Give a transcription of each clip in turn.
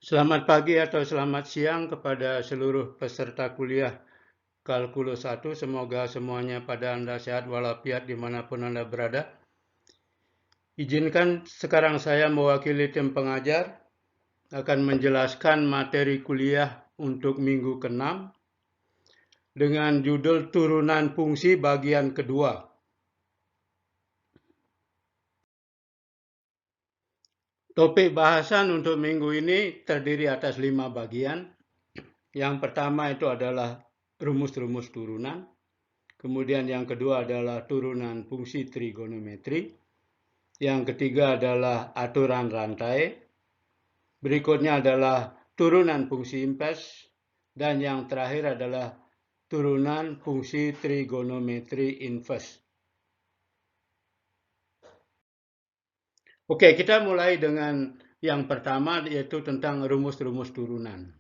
Selamat pagi atau selamat siang kepada seluruh peserta kuliah Kalkulus 1. Semoga semuanya pada Anda sehat walafiat dimanapun Anda berada. Izinkan sekarang saya mewakili tim pengajar akan menjelaskan materi kuliah untuk minggu ke-6 dengan judul Turunan Fungsi bagian kedua. Topik bahasan untuk minggu ini terdiri atas 5 bagian. Yang pertama itu adalah rumus-rumus turunan. Kemudian yang kedua adalah turunan fungsi trigonometri. Yang ketiga adalah aturan rantai. Berikutnya adalah turunan fungsi impas. Dan yang terakhir adalah turunan fungsi trigonometri inverse. Oke, kita mulai dengan yang pertama yaitu tentang rumus-rumus turunan.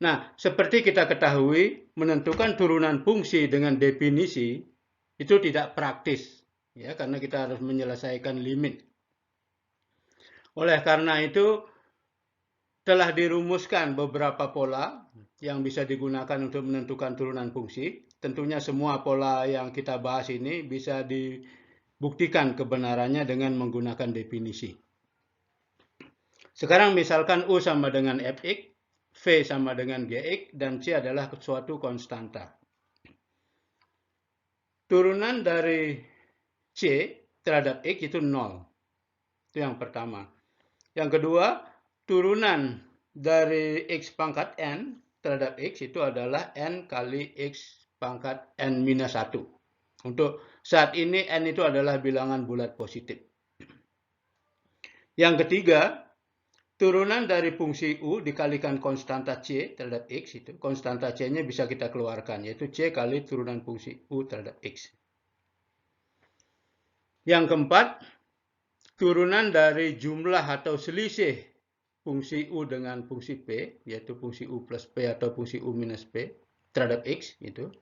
Nah, seperti kita ketahui, menentukan turunan fungsi dengan definisi itu tidak praktis, ya, karena kita harus menyelesaikan limit. Oleh karena itu, telah dirumuskan beberapa pola yang bisa digunakan untuk menentukan turunan fungsi. Tentunya semua pola yang kita bahas ini bisa dibuktikan kebenarannya dengan menggunakan definisi. Sekarang misalkan U sama dengan Fx, V sama dengan Gx, dan C adalah suatu konstanta. Turunan dari C terhadap X itu 0. Itu yang pertama. Yang kedua, turunan dari X pangkat N terhadap X itu adalah N kali X pangkat N minus 1. Untuk saat ini N itu adalah bilangan bulat positif. Yang ketiga, turunan dari fungsi U dikalikan konstanta C terhadap X, itu konstanta C-nya bisa kita keluarkan, yaitu C kali turunan fungsi U terhadap X. Yang keempat, turunan dari jumlah atau selisih fungsi U dengan fungsi P, yaitu fungsi U plus P atau fungsi U minus P terhadap X. Itu.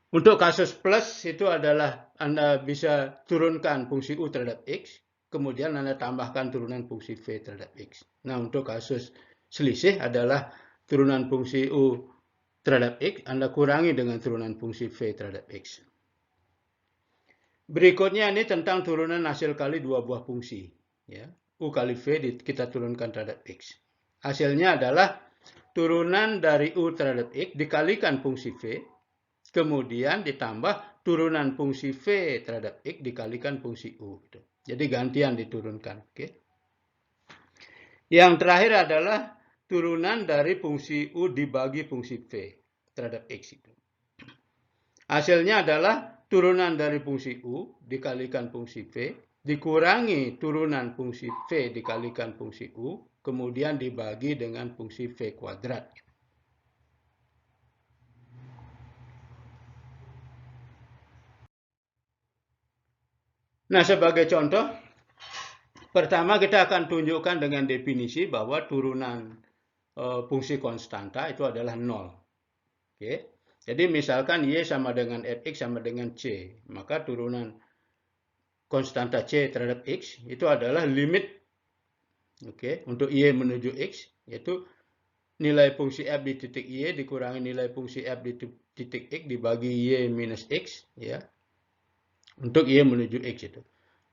Untuk kasus plus itu adalah Anda bisa turunkan fungsi U terhadap X, kemudian Anda tambahkan turunan fungsi V terhadap X. Nah, untuk kasus selisih adalah turunan fungsi U terhadap X, Anda kurangi dengan turunan fungsi V terhadap X. Berikutnya ini tentang turunan hasil kali dua buah fungsi. Ya. U kali V kita turunkan terhadap X. Hasilnya adalah turunan dari U terhadap X dikalikan fungsi V, kemudian ditambah turunan fungsi V terhadap X dikalikan fungsi U. Jadi gantian diturunkan. Oke. Yang terakhir adalah turunan dari fungsi U dibagi fungsi V terhadap X itu. Hasilnya adalah turunan dari fungsi U dikalikan fungsi V, dikurangi turunan fungsi V dikalikan fungsi U, kemudian dibagi dengan fungsi V kuadrat. Nah, sebagai contoh, pertama kita akan tunjukkan dengan definisi bahwa turunan fungsi konstanta itu adalah 0. Oke. Jadi misalkan Y sama dengan Fx sama dengan C, maka turunan konstanta C terhadap X itu adalah limit, oke, untuk Y menuju X, yaitu nilai fungsi F di titik Y dikurangi nilai fungsi F di titik X dibagi Y minus X, ya, untuk Y menuju X itu.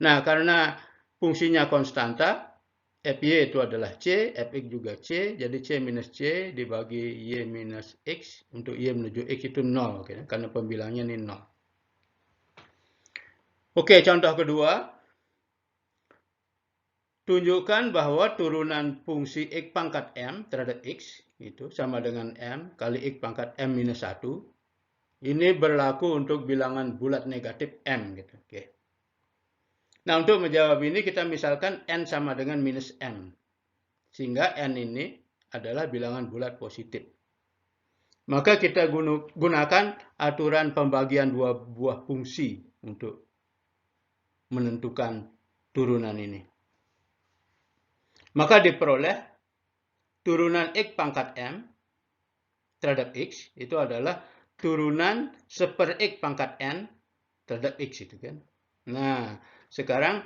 Nah, karena fungsinya konstanta, Fy itu adalah C, Fx juga C, jadi C minus C dibagi Y minus X, untuk Y menuju X itu 0, okay? Karena pembilangnya ini 0. Oke, contoh kedua. Tunjukkan bahwa turunan fungsi X pangkat M terhadap X itu sama dengan M kali X pangkat M minus 1. Ini berlaku untuk bilangan bulat negatif M. Gitu. Oke. Nah, untuk menjawab ini kita misalkan N sama dengan minus M. Sehingga N ini adalah bilangan bulat positif. Maka kita gunakan aturan pembagian dua buah fungsi untuk menentukan turunan ini. Maka diperoleh turunan X pangkat M terhadap X itu adalah turunan seper X pangkat N terhadap X itu kan. Nah, sekarang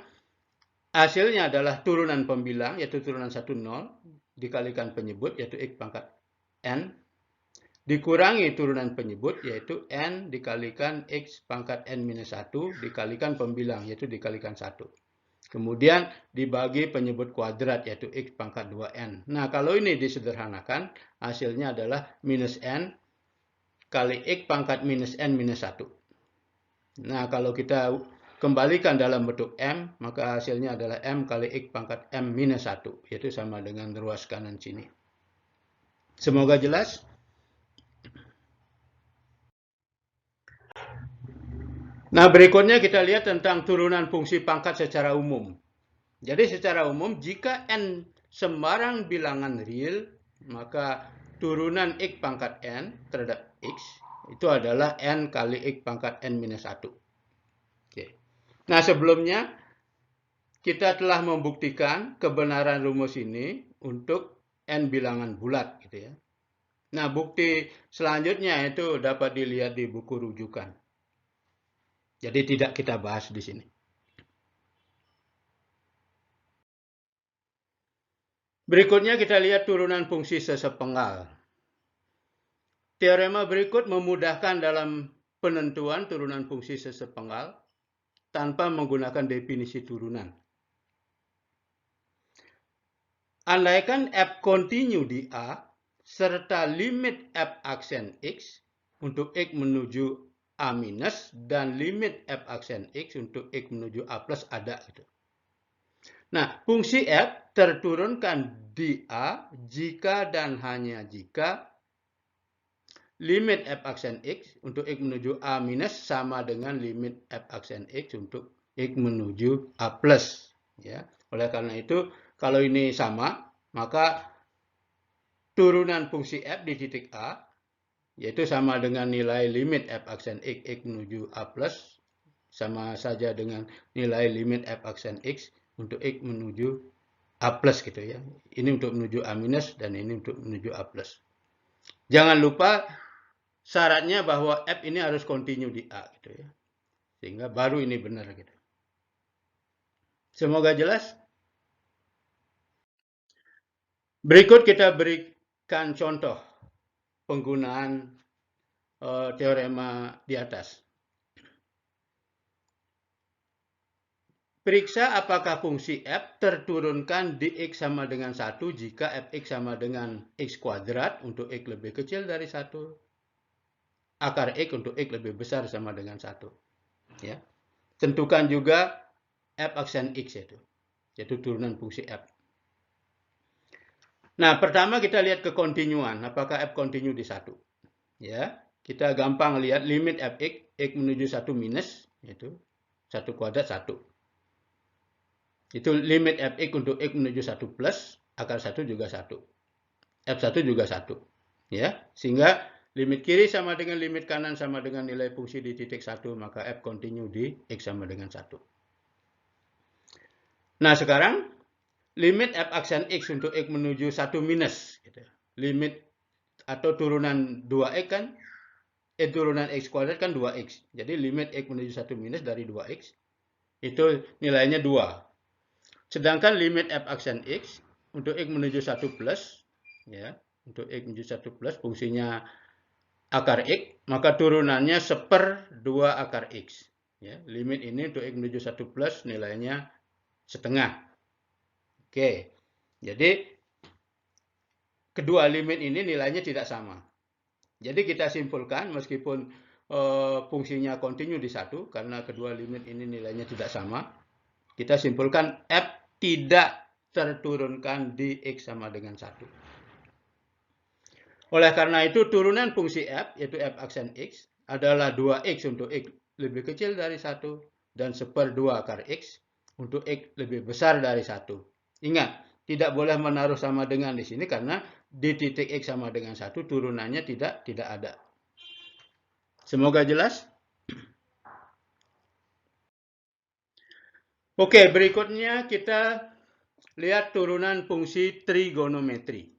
hasilnya adalah turunan pembilang, yaitu turunan 1, 0, dikalikan penyebut, yaitu X pangkat N, dikurangi turunan penyebut, yaitu N dikalikan X pangkat N minus 1, dikalikan pembilang, yaitu dikalikan 1. Kemudian dibagi penyebut kuadrat, yaitu X pangkat 2N. Nah, kalau ini disederhanakan, hasilnya adalah minus N kali X pangkat minus N minus 1. Nah, kalau kita kembalikan dalam bentuk M, maka hasilnya adalah M kali X pangkat M minus 1, yaitu sama dengan ruas kanan sini. Semoga jelas. Nah, berikutnya kita lihat tentang turunan fungsi pangkat secara umum. Jadi secara umum, jika N sembarang bilangan real, maka turunan X pangkat N terhadap X itu adalah N kali X pangkat N minus 1. Oke. Nah, sebelumnya kita telah membuktikan kebenaran rumus ini untuk N bilangan bulat, gitu ya. Nah, bukti selanjutnya itu dapat dilihat di buku rujukan. Jadi tidak kita bahas di sini. Berikutnya kita lihat turunan fungsi sesepenggal. Teorema berikut memudahkan dalam penentuan turunan fungsi sesepenggal tanpa menggunakan definisi turunan. Andaikan f kontinu di A serta limit f aksen X untuk X menuju A minus dan limit f aksen X untuk X menuju A plus ada gitu. Nah, fungsi f terturunkan di A jika dan hanya jika limit f aksen X untuk X menuju A minus sama dengan limit f aksen X untuk X menuju A plus. Ya. Oleh karena itu, kalau ini sama, maka turunan fungsi f di titik A, yaitu sama dengan nilai limit f aksen X, X menuju A plus, sama saja dengan nilai limit f aksen X untuk X menuju A plus gitu ya. Ini untuk menuju A minus dan ini untuk menuju A plus. Jangan lupa syaratnya bahwa f ini harus kontinu di A gitu ya. Sehingga baru ini benar gitu. Semoga jelas. Berikut kita berikan contoh penggunaan teorema di atas. Periksa apakah fungsi f terturunkan di x sama dengan 1 jika fx sama dengan x kuadrat untuk x lebih kecil dari 1. Akar x untuk x lebih besar sama dengan 1. Ya. Tentukan juga f aksen x yaitu turunan fungsi f. Nah, pertama kita lihat kekontinuan, apakah f kontinu di 1. Ya, kita gampang lihat limit fx, x menuju 1 minus, yaitu 1 kuadrat 1. Itu limit fx untuk x menuju 1 plus, akar 1 juga 1. F1 juga 1. Ya, sehingga limit kiri sama dengan limit kanan sama dengan nilai fungsi di titik 1, maka f kontinu di x sama dengan 1. Nah, sekarang limit f aksen x untuk x menuju 1 minus. Gitu. Limit atau turunan 2x kan, turunan x kuadrat kan 2x. Jadi limit x menuju 1 minus dari 2x, itu nilainya 2. Sedangkan limit f aksen x untuk x menuju 1 plus, ya, untuk x menuju 1 plus fungsinya akar x, maka turunannya 1/2 akar x. Ya, limit ini untuk x menuju 1 plus nilainya setengah. Oke, jadi kedua limit ini nilainya tidak sama. Jadi kita simpulkan meskipun fungsinya kontinu di 1, karena kedua limit ini nilainya tidak sama, kita simpulkan f tidak terturunkan di x sama dengan 1. Oleh karena itu, turunan fungsi f, yaitu f aksen x, adalah 2x untuk x lebih kecil dari 1, dan 1/2 akar x untuk x lebih besar dari 1. Ingat, tidak boleh menaruh sama dengan di sini, karena di titik x sama dengan 1, turunannya tidak ada. Semoga jelas. Oke, berikutnya kita lihat turunan fungsi trigonometri.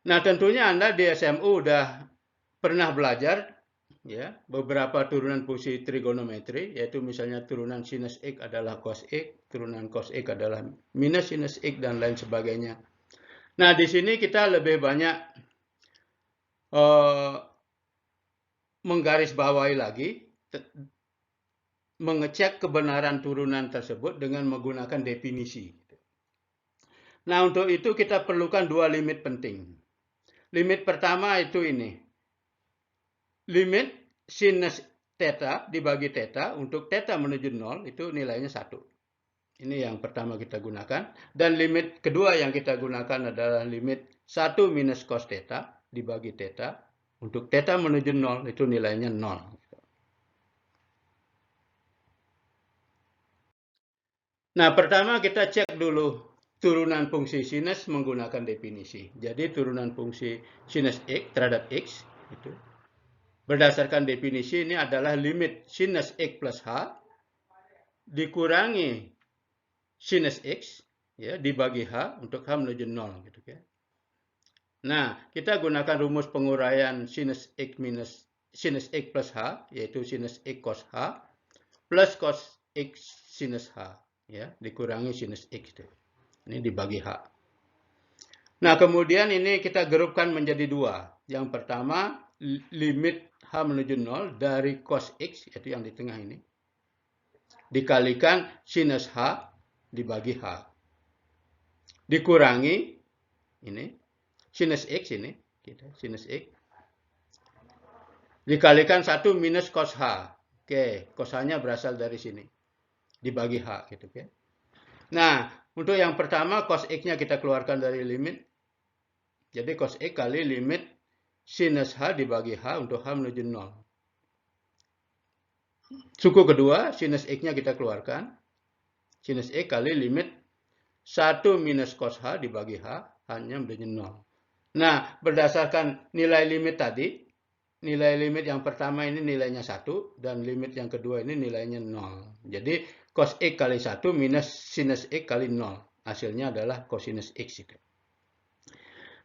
Nah, tentunya Anda di SMU udah pernah belajar ya beberapa turunan fungsi trigonometri, yaitu misalnya turunan sinus X adalah cos X, turunan cos X adalah minus sinus X, dan lain sebagainya. Nah, di sini kita lebih banyak menggarisbawahi lagi, mengecek kebenaran turunan tersebut dengan menggunakan definisi. Nah, untuk itu kita perlukan dua limit penting. Limit pertama itu ini. Limit sinus theta dibagi theta, untuk theta menuju 0 itu nilainya 1. Ini yang pertama kita gunakan. Dan limit kedua yang kita gunakan adalah limit 1 minus cos theta dibagi theta. Untuk theta menuju 0 itu nilainya 0. Nah, pertama kita cek dulu turunan fungsi sinus menggunakan definisi. Jadi turunan fungsi sinus X terhadap X itu berdasarkan definisi ini adalah limit sinus X plus H dikurangi sinus X ya dibagi H untuk H menuju 0 gitu kan. Nah, kita gunakan rumus penguraian sinus X minus sinus X plus H, yaitu sinus X cos H plus cos X sinus H ya dikurangi sinus X itu. Ini dibagi H. Nah, kemudian ini kita grupkan menjadi dua. Yang pertama, limit H menuju 0 dari cos X, yaitu yang di tengah ini, dikalikan sinus H dibagi H. Dikurangi, ini, sinus X ini, sinus X, dikalikan 1 minus cos H. Oke, cos H-nya berasal dari sini. Dibagi H, gitu kan. Nah, untuk yang pertama, cos X-nya kita keluarkan dari limit. Jadi cos X kali limit sinus H dibagi H untuk H menuju 0. Suku kedua, sinus X-nya kita keluarkan. Sinus X kali limit 1 minus cos H dibagi H, H-nya menjadi 0. Nah, berdasarkan nilai limit tadi, nilai limit yang pertama ini nilainya 1, dan limit yang kedua ini nilainya 0. Jadi, cos X kali 1 minus sinus X kali 0. Hasilnya adalah cosinus X.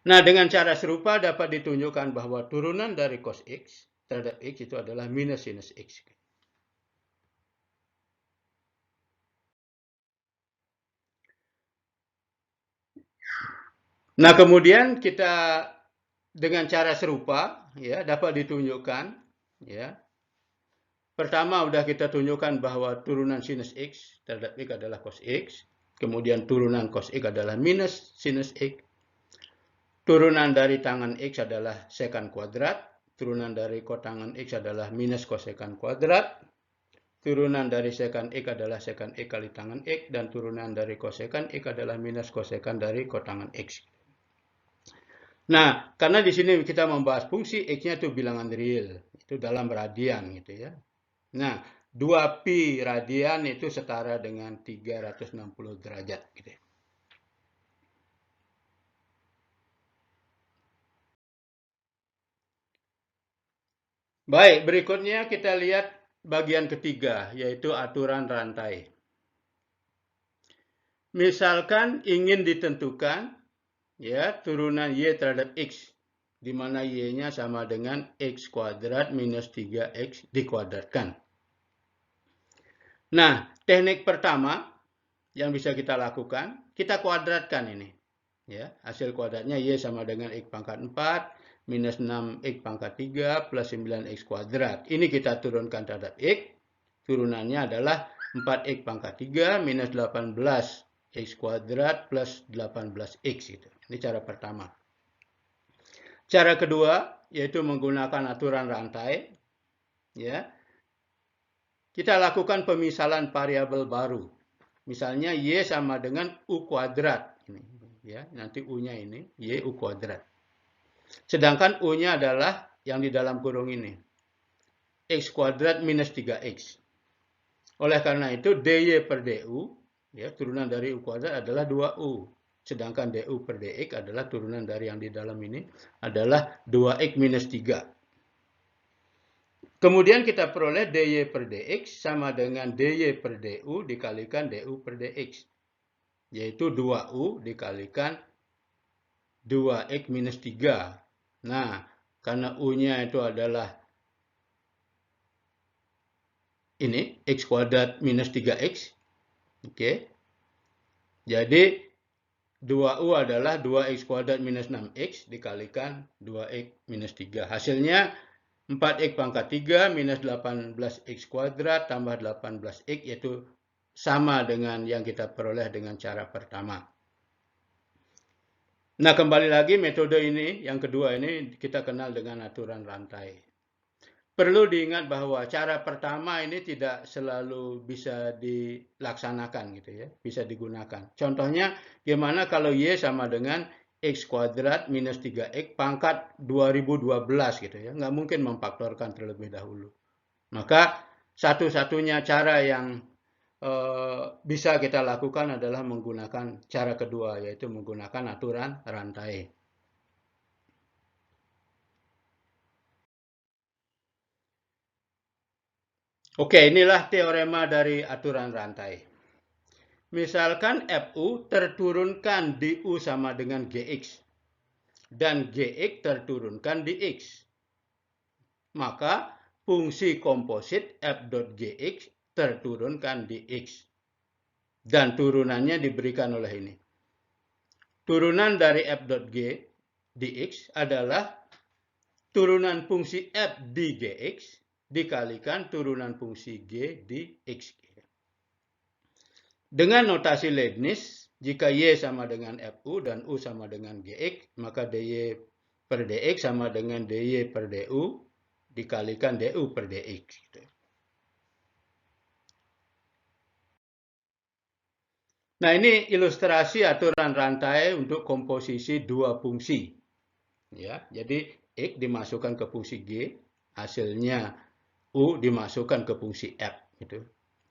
Nah, dengan cara serupa dapat ditunjukkan bahwa turunan dari cos X terhadap X itu adalah minus sinus X. Nah, kemudian kita dengan cara serupa ya dapat ditunjukkan ya. Pertama udah kita tunjukkan bahwa turunan sinus X terhadap X adalah cos X. Kemudian turunan cos X adalah minus sinus X. Turunan dari tangan X adalah secant kuadrat. Turunan dari kotangan X adalah minus kosekant kuadrat. Turunan dari secant X adalah secant X kali tangan X. Dan turunan dari kosekant X adalah minus kosekant dari kotangan X. Nah, karena di sini kita membahas fungsi X-nya itu bilangan real. Itu dalam radian gitu ya. Nah, 2pi radian itu setara dengan 360 derajat gitu ya. Baik, berikutnya kita lihat bagian ketiga, yaitu aturan rantai. Misalkan ingin ditentukan ya turunan Y terhadap X, di mana Y-nya sama dengan X kuadrat minus 3X dikuadratkan. Nah, teknik pertama yang bisa kita lakukan, kita kuadratkan ini. Ya, hasil kuadratnya Y sama dengan X pangkat 4 minus 6X pangkat 3 plus 9X kuadrat. Ini kita turunkan terhadap X. Turunannya adalah 4X pangkat 3 minus 18X kuadrat plus 18X. Gitu. Ini cara pertama. Cara kedua, yaitu menggunakan aturan rantai. Ya, kita lakukan pemisalan variabel baru. Misalnya Y sama dengan U kuadrat. Ini, ya, nanti U-nya ini, Y U kuadrat. Sedangkan U-nya adalah yang di dalam kurung ini. X kuadrat minus 3X. Oleh karena itu, dy per du, ya, turunan dari U kuadrat adalah 2U. Sedangkan du per dx adalah turunan dari yang di dalam ini adalah 2x minus 3. Kemudian kita peroleh dy per dx sama dengan dy per du dikalikan du per dx. Yaitu 2u dikalikan 2x minus 3. Nah, karena U-nya itu adalah ini, X kuadrat minus 3X. Oke. Jadi 2U adalah 2X kuadrat minus 6X dikalikan 2X minus 3. Hasilnya 4X pangkat 3 minus 18X kuadrat tambah 18X, yaitu sama dengan yang kita peroleh dengan cara pertama. Nah, kembali lagi metode ini, yang kedua ini kita kenal dengan aturan rantai. Perlu diingat bahwa cara pertama ini tidak selalu bisa dilaksanakan gitu ya, bisa digunakan. Contohnya gimana kalau Y sama dengan X kuadrat minus 3X pangkat 2012 gitu ya, nggak mungkin memfaktorkan terlebih dahulu. Maka satu-satunya cara yang bisa kita lakukan adalah menggunakan cara kedua, yaitu menggunakan aturan rantai. Oke, inilah teorema dari aturan rantai. Misalkan FU terturunkan di U sama dengan GX, dan GX terturunkan di X. Maka fungsi komposit F.GX terturunkan di X. Dan turunannya diberikan oleh ini. Turunan dari F.G di X adalah turunan fungsi F di GX dikalikan turunan fungsi G di X. Dengan notasi Leibniz, jika Y sama dengan FU dan U sama dengan GX, maka DY per DX sama dengan DY per DU dikalikan DU per DX. Nah, ini ilustrasi aturan rantai untuk komposisi dua fungsi. Ya, jadi X dimasukkan ke fungsi G, hasilnya U dimasukkan ke fungsi F. Gitu.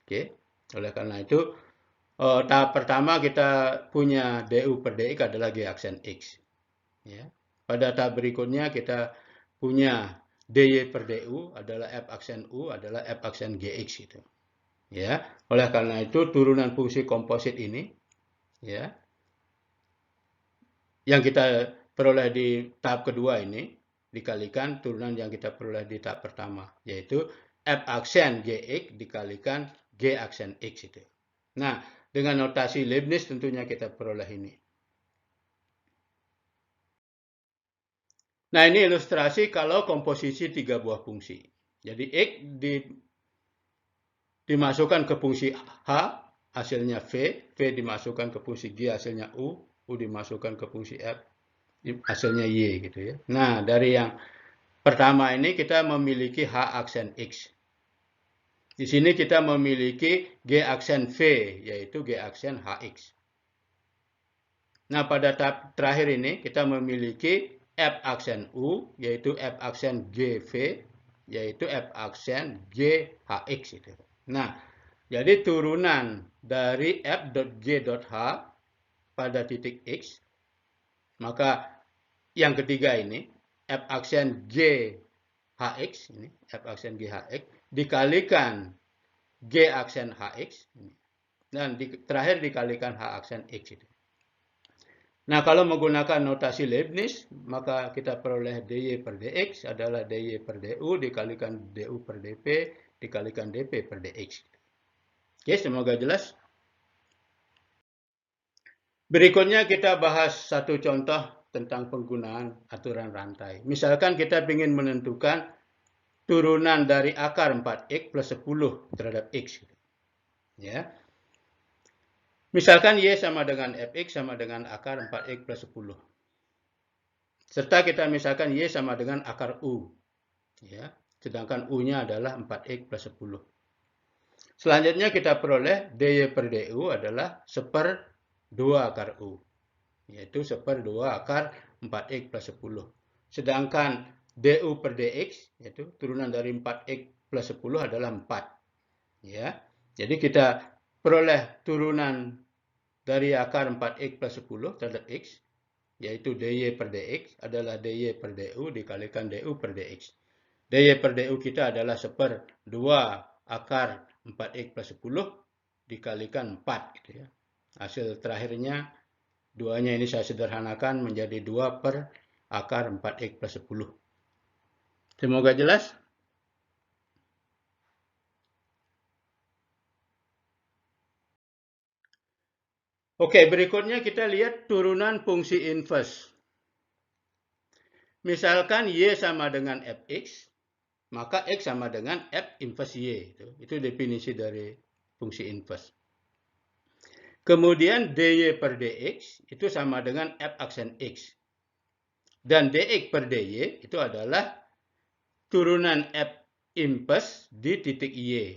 Oke. Oleh karena itu, tahap pertama kita punya DU per DX adalah G aksen X. Ya. Pada tahap berikutnya kita punya DY per DU adalah F aksen U adalah F aksen GX itu. Ya. Oleh karena itu turunan fungsi komposit ini ya yang kita peroleh di tahap kedua ini dikalikan turunan yang kita peroleh di tahap pertama, yaitu F aksen GX dikalikan G aksen X itu. Nah, dengan notasi Leibniz tentunya kita peroleh ini. Nah, ini ilustrasi kalau komposisi tiga buah fungsi. Jadi X dimasukkan ke fungsi H, hasilnya V, V dimasukkan ke fungsi G, hasilnya U dimasukkan ke fungsi F, hasilnya Y gitu ya. Nah, dari yang pertama ini kita memiliki H aksen X. Di sini kita memiliki G aksen V, yaitu G aksen HX. Nah, pada tahap terakhir ini kita memiliki F aksen U, yaitu F aksen GV, yaitu F aksen GHX. Nah, jadi turunan dari F.G.H pada titik X, maka yang ketiga ini, F aksen GHX, ini F aksen GHX, dikalikan G aksen HX, dan terakhir dikalikan H aksen X. Nah, kalau menggunakan notasi Leibniz, maka kita peroleh DY per DX adalah DY per DU dikalikan DU per DP dikalikan DP per DX. Oke, semoga jelas. Berikutnya kita bahas satu contoh tentang penggunaan aturan rantai. Misalkan kita ingin menentukan turunan dari akar 4X plus 10 terhadap X. Ya. Misalkan Y sama dengan Fx sama dengan akar 4X plus 10. Serta kita misalkan Y sama dengan akar U. Ya. Sedangkan U-nya adalah 4X plus 10. Selanjutnya kita peroleh DY per DU adalah 1/2 akar U. Yaitu 1/2 akar 4X plus 10. Sedangkan DU per DX, yaitu turunan dari 4X plus 10 adalah 4. Ya. Jadi kita peroleh turunan dari akar 4X plus 10 terhadap X, yaitu DY per DX adalah DY per DU dikalikan DU per DX. DY per DU kita adalah 1/2 akar 4X plus 10 dikalikan 4. Gitu ya. Hasil terakhirnya, duanya ini saya sederhanakan menjadi 2 per akar 4X plus 10. Semoga jelas. Oke, berikutnya kita lihat turunan fungsi inverse. Misalkan Y sama dengan Fx, maka X sama dengan F inverse Y. Itu definisi dari fungsi inverse. Kemudian dy per dx itu sama dengan F aksen X. Dan dx per dy itu adalah turunan F inverse di titik Y.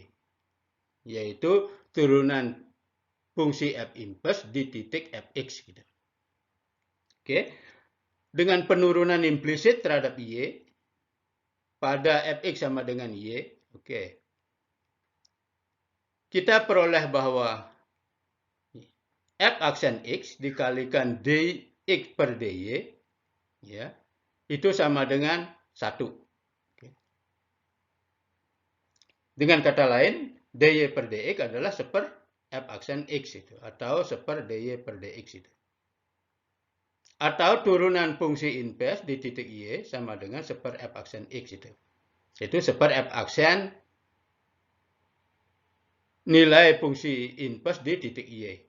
Yaitu turunan fungsi F inverse di titik Fx. Gitu. Oke. Dengan penurunan implisit terhadap Y, pada Fx sama dengan Y, oke. Kita peroleh bahwa F aksen X dikalikan dx per dy, ya, itu sama dengan 1. Oke. Dengan kata lain, dy per dx adalah seper F aksen X itu, atau seper dy per dx itu. Atau turunan fungsi inverse di titik Y sama dengan seper F aksen X itu. Itu seper F aksen nilai fungsi inverse di titik Y.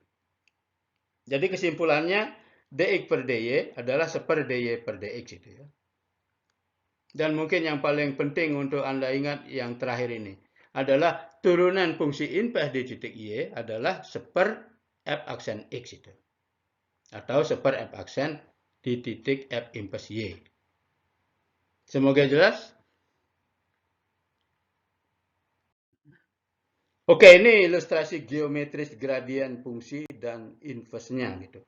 Jadi kesimpulannya, dx per dy adalah seper dy per dx itu ya. Dan mungkin yang paling penting untuk Anda ingat yang terakhir ini adalah turunan fungsi inverse di titik Y adalah seper F aksen X itu. Atau seper F aksen di titik F inverse Y. Semoga jelas. Oke, ini ilustrasi geometris gradien fungsi dan inverse-nya gitu.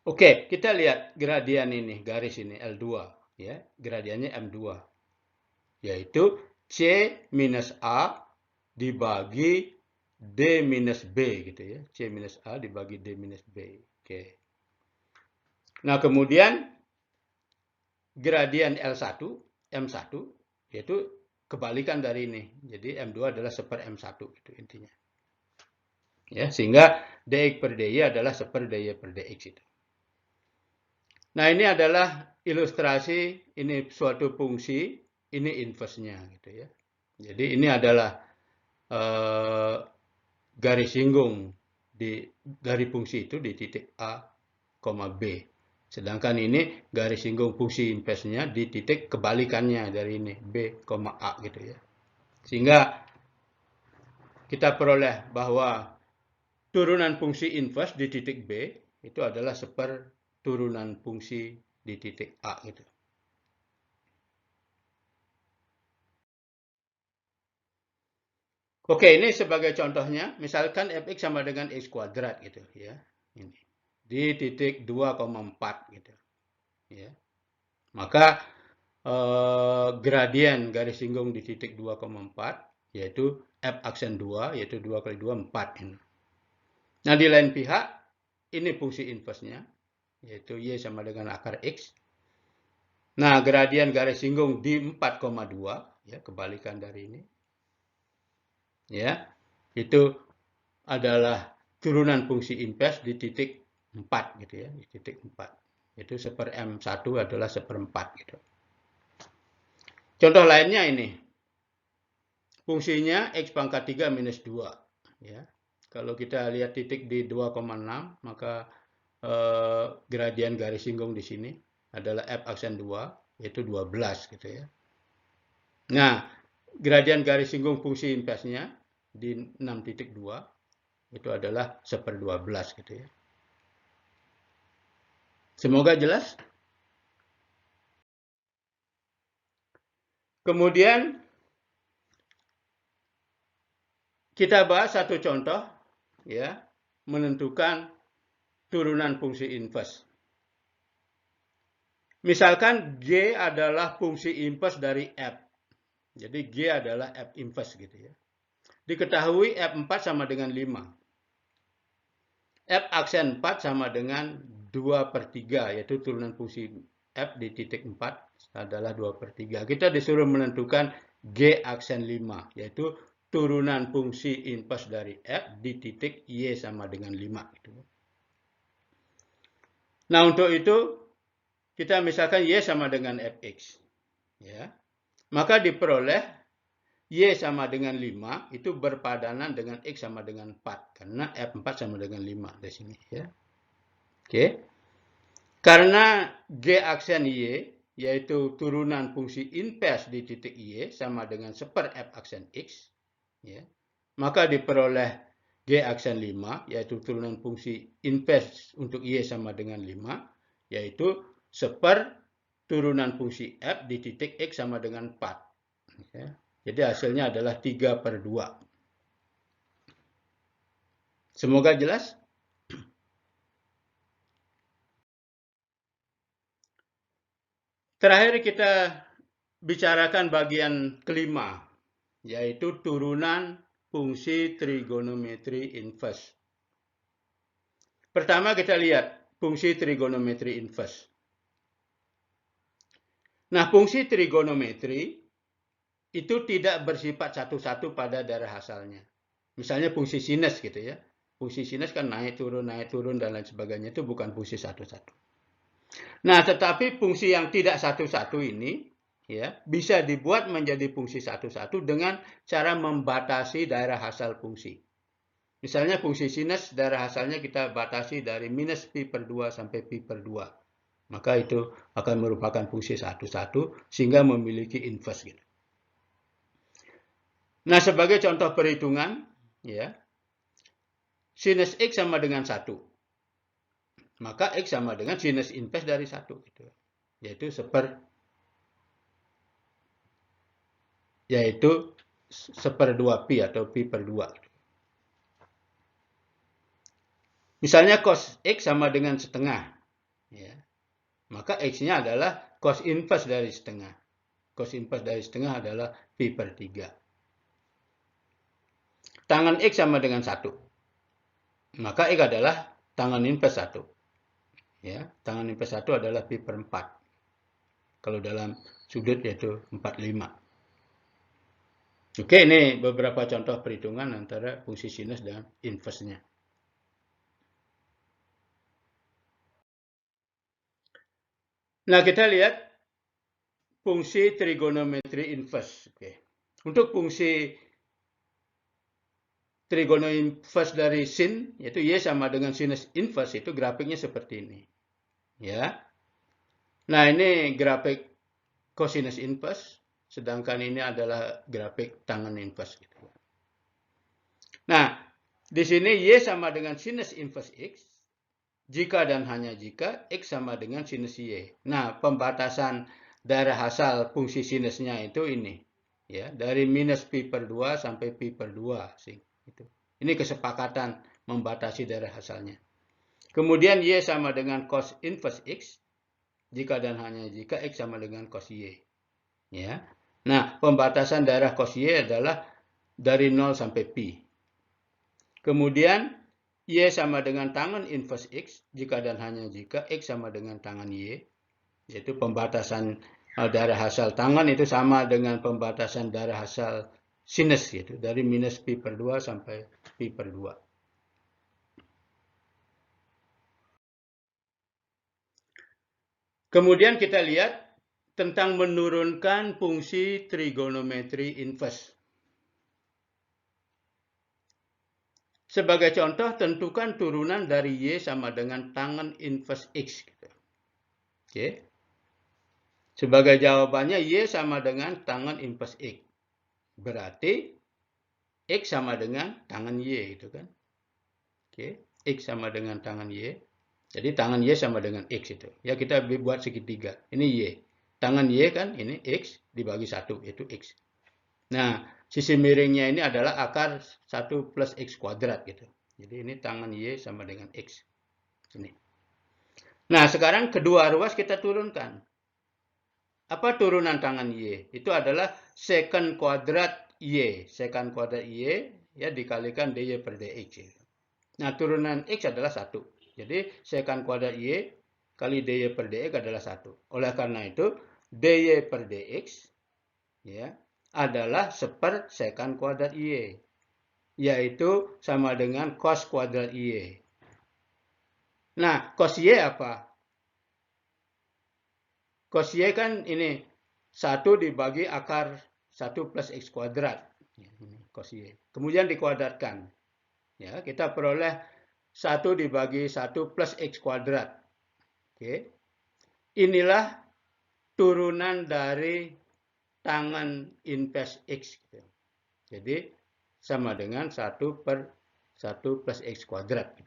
Oke, kita lihat gradien ini, garis ini L2 ya. Gradiennya M2. Yaitu C minus A dibagi D minus B gitu ya. C minus A dibagi D minus B. Oke. Nah, kemudian gradien L1, M1 yaitu kebalikan dari ini. Jadi M2 adalah seper M1 itu intinya. Ya, sehingga dx per dy adalah seper dy per dx itu. Nah, ini adalah ilustrasi, ini suatu fungsi, ini inverse-nya gitu ya. Jadi ini adalah garis singgung dari fungsi itu di titik A, B. Sedangkan ini garis singgung fungsi inverse-nya di titik kebalikannya dari ini, B, A gitu ya. Sehingga kita peroleh bahwa turunan fungsi inverse di titik B itu adalah seper turunan fungsi di titik A gitu. Oke, ini sebagai contohnya, misalkan fx sama dengan x kuadrat gitu ya. Ini di titik 2,4 gitu. Ya. Maka gradien garis singgung di titik 2,4 yaitu f aksen 2 yaitu 2 kali 2 4 ini. Nah, di lain pihak ini fungsi inverse-nya yaitu y sama dengan akar x. Nah, gradien garis singgung di 4,2 ya, kebalikan dari ini. Ya. Itu adalah turunan fungsi inverse di titik 4 gitu ya, di titik 4. Itu seper M1 adalah seperempat gitu. Contoh lainnya ini. Fungsinya X pangkat 3 minus 2. Ya. Kalau kita lihat titik di 2,6, maka gradien garis singgung di sini adalah F aksen 2, yaitu 12 gitu ya. Nah, gradien garis singgung fungsi inverse-nya di 6,2 itu adalah seper 12 gitu ya. Semoga jelas. Kemudian kita bahas satu contoh ya, menentukan turunan fungsi inverse. Misalkan G adalah fungsi inverse dari F. Jadi G adalah F inverse gitu ya. Diketahui F4 sama dengan 5. F aksen 4 sama dengan 2/3, yaitu turunan fungsi F di titik 4 adalah 2/3. Kita disuruh menentukan G aksen 5, yaitu turunan fungsi inverse dari F di titik Y sama dengan 5. Nah, untuk itu kita misalkan Y sama dengan Fx. Ya. Maka diperoleh Y sama dengan 5 itu berpadanan dengan X sama dengan 4. Karena F4 sama dengan 5 di sini. Ya. Oke. Karena G aksen Y, yaitu turunan fungsi inverse di titik Y sama dengan seper F aksen X. Ya. Maka diperoleh G aksen 5, yaitu turunan fungsi inverse untuk Y sama dengan 5, yaitu seper turunan fungsi F di titik X sama dengan 4. Ya. Jadi hasilnya adalah 3/2. Semoga jelas. Terakhir kita bicarakan bagian kelima, yaitu turunan fungsi trigonometri inverse. Pertama kita lihat fungsi trigonometri inverse. Nah, fungsi trigonometri itu tidak bersifat satu-satu pada daerah asalnya. Misalnya fungsi sinus gitu ya. Fungsi sinus kan naik turun, dan lain sebagainya, itu bukan fungsi satu-satu. Nah, tetapi fungsi yang tidak satu-satu ini ya bisa dibuat menjadi fungsi satu-satu dengan cara membatasi daerah asal fungsi. Misalnya fungsi sinus, daerah asalnya kita batasi dari minus pi/2 sampai pi/2. Maka itu akan merupakan fungsi satu-satu sehingga memiliki inverse gitu. Nah, sebagai contoh perhitungan, ya, sinus X sama dengan 1. Maka X sama dengan sinus inverse dari 1. Gitu. Yaitu seper 2 pi atau pi/2. Misalnya cos X sama dengan setengah. Ya. Maka X-nya adalah cos inverse dari setengah. Cos inverse dari setengah adalah pi/3. Tangan X sama dengan 1. Maka X adalah tangan inverse 1. Ya, tangan inverse 1 adalah pi/4. Kalau dalam sudut yaitu 45. Oke, ini beberapa contoh perhitungan antara fungsi sinus dan inverse-nya. Nah, kita lihat fungsi trigonometri inverse. Oke. Untuk fungsi trigonometri inverse dari sin, yaitu Y sama dengan sinus inverse, itu grafiknya seperti ini. Ya. Nah, ini grafik cosinus inverse, sedangkan ini adalah grafik tangen inverse. Nah, di sini Y sama dengan sinus inverse X, jika dan hanya jika X sama dengan sinus Y. Nah, pembatasan daerah asal fungsi sinusnya itu ini. Ya, dari minus pi/2 sampai pi/2. Ini kesepakatan membatasi daerah asalnya. Kemudian Y sama dengan cos inverse X, jika dan hanya jika X sama dengan cos Y. Ya. Nah, pembatasan daerah cos Y adalah dari 0 sampai pi. Kemudian Y sama dengan tangen inverse X, jika dan hanya jika X sama dengan tangen Y, yaitu pembatasan daerah asal tangen itu sama dengan pembatasan daerah asal sinus, gitu, dari minus pi/2 sampai pi/2. Kemudian kita lihat tentang menurunkan fungsi trigonometri inverse. Sebagai contoh, tentukan turunan dari Y sama dengan tangen inverse X. Oke. Sebagai jawabannya, Y sama dengan tangen inverse X. Berarti X sama dengan tangen Y, gitu kan. Oke. X sama dengan tangen Y. Jadi tangan Y sama dengan X itu. Ya, kita buat segitiga. Ini Y. Tangan Y kan ini X dibagi 1, yaitu X. Nah, sisi miringnya ini adalah akar 1 plus X kuadrat gitu. Jadi ini tangan Y sama dengan X. Ini. Nah, sekarang kedua ruas kita turunkan. Apa turunan tangan Y? Itu adalah secant kuadrat Y. Secant kuadrat Y ya dikalikan dy/dx. Nah, turunan X adalah 1. Jadi, secant kuadrat Y kali dy/dx adalah 1. Oleh karena itu, dy/dx ya, adalah seper secant kuadrat Y. Yaitu sama dengan cos kuadrat Y. Nah, cos Y apa? cos Y kan ini 1 dibagi akar 1 plus X kuadrat. Ini cos Y. Kemudian dikuadratkan. Ya, kita peroleh 1 dibagi 1 plus X kuadrat. Oke. Inilah turunan dari tangan inverse X. Jadi, sama dengan 1 per 1 plus X kuadrat.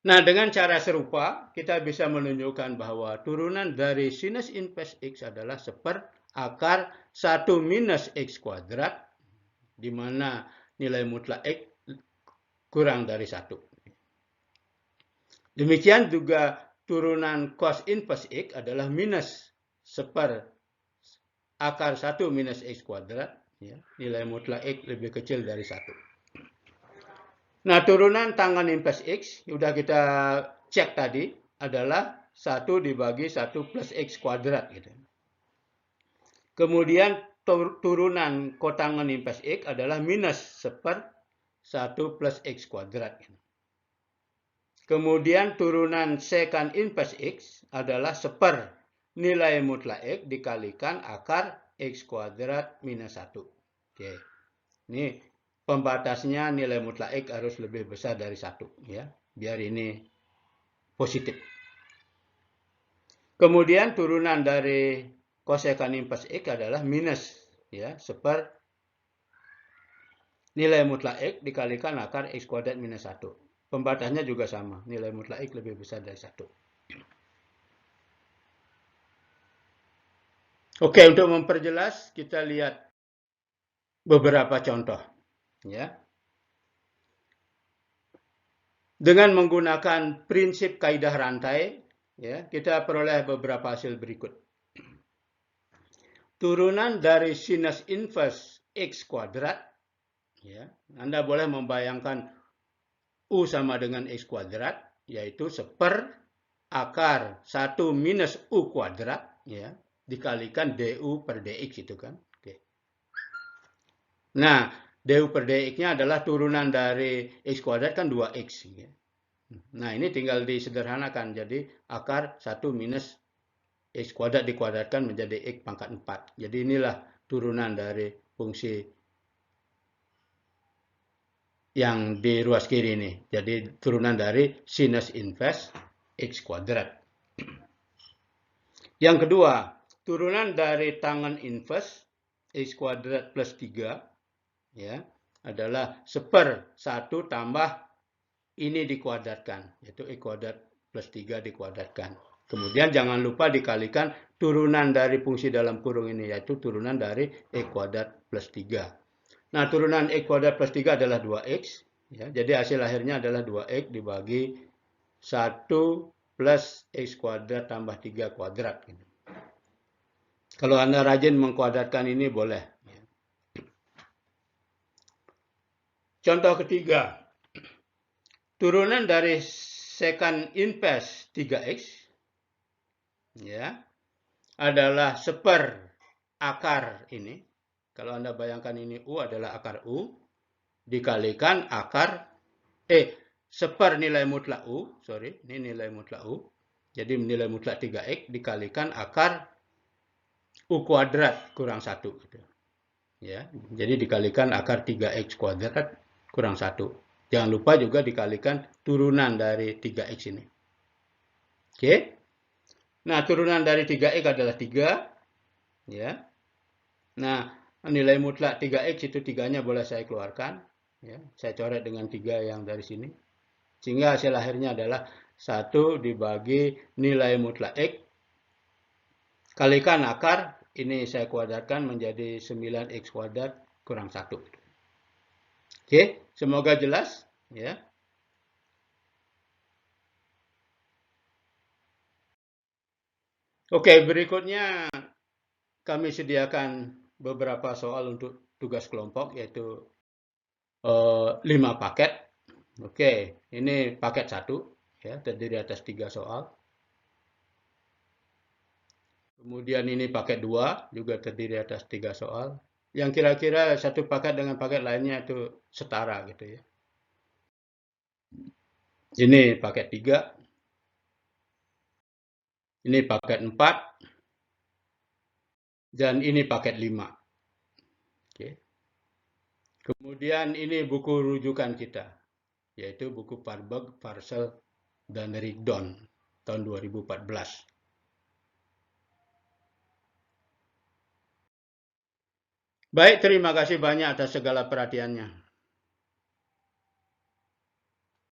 Nah, dengan cara serupa, kita bisa menunjukkan bahwa turunan dari sinus inverse X adalah seperakar 1 minus X kuadrat, di mana nilai mutlak X kurang dari 1. Demikian juga turunan cos inverse X adalah minus seperakar 1 minus X kuadrat, ya, nilai mutlak X lebih kecil dari 1. Nah, turunan tangan inverse X, sudah kita cek tadi, adalah 1 dibagi 1 plus X kuadrat. Gitu. Kemudian turunan kotangan inverse X adalah minus 1 plus X kuadrat. Gitu. Kemudian turunan secant inverse X adalah nilai mutlak X dikalikan akar X kuadrat minus 1. Oke. Ini pembatasnya nilai mutlak X harus lebih besar dari 1. Ya, biar ini positif. Kemudian turunan dari cosecant inverse X adalah minus. Ya, nilai mutlak X dikalikan akar X kuadrat minus 1. Pembatasnya juga sama. Nilai mutlak X lebih besar dari 1. Oke, untuk memperjelas, kita lihat beberapa contoh. Ya. Dengan menggunakan prinsip kaidah rantai, ya, kita peroleh beberapa hasil berikut. Turunan dari sinus inverse X kuadrat, ya, Anda boleh membayangkan U sama dengan X kuadrat, yaitu seperakar 1 minus U kuadrat, ya, dikalikan DU per DX itu kan. Oke. Nah, DU per DX-nya adalah turunan dari X kuadrat kan 2X. Ya. Nah, ini tinggal disederhanakan. Jadi, akar 1 minus X kuadrat dikuadratkan menjadi X pangkat 4. Jadi, inilah turunan dari fungsi yang di ruas kiri ini. Jadi, turunan dari sinus inverse X kuadrat. Yang kedua, turunan dari tangen inverse X kuadrat plus 3, ya, adalah 1 tambah ini dikuadratkan, yaitu X kuadrat plus 3 dikuadratkan. Kemudian jangan lupa dikalikan turunan dari fungsi dalam kurung ini, yaitu turunan dari X kuadrat plus 3. Nah, turunan X kuadrat plus 3 adalah 2X. Ya, jadi hasil akhirnya adalah 2X dibagi 1 plus X kuadrat tambah 3 kuadrat. Kalau Anda rajin mengkuadratkan ini boleh. Contoh ketiga. Turunan dari secant inverse 3X, ya, adalah seperakar ini. Kalau Anda bayangkan ini U adalah akar U, dikalikan akar, nilai mutlak U, ini nilai mutlak U. Jadi nilai mutlak 3X dikalikan akar U kuadrat kurang 1. Gitu. Ya, jadi dikalikan akar 3X kuadrat kurang 1. Jangan lupa juga dikalikan turunan dari 3X ini. Oke. Nah, turunan dari 3X adalah 3. Ya. Nah, nilai mutlak 3X itu 3-nya boleh saya keluarkan. Ya. Saya coret dengan 3 yang dari sini. Sehingga hasil akhirnya adalah 1 dibagi nilai mutlak X. Kalikan akar, ini saya kuadratkan menjadi 9X kuadrat kurang 1. Oke, semoga jelas, ya. Oke, berikutnya kami sediakan beberapa soal untuk tugas kelompok, yaitu 5 paket. Oke, ini paket 1, ya, terdiri atas 3 soal. Kemudian ini paket 2, juga terdiri atas 3 soal. Yang kira-kira satu paket dengan paket lainnya itu setara gitu ya. Ini paket 3. Ini paket 4. Dan ini paket 5. Oke. Kemudian ini buku rujukan kita, yaitu buku Parberg, Parcel, dan Rigdon tahun 2014. Baik, terima kasih banyak atas segala perhatiannya.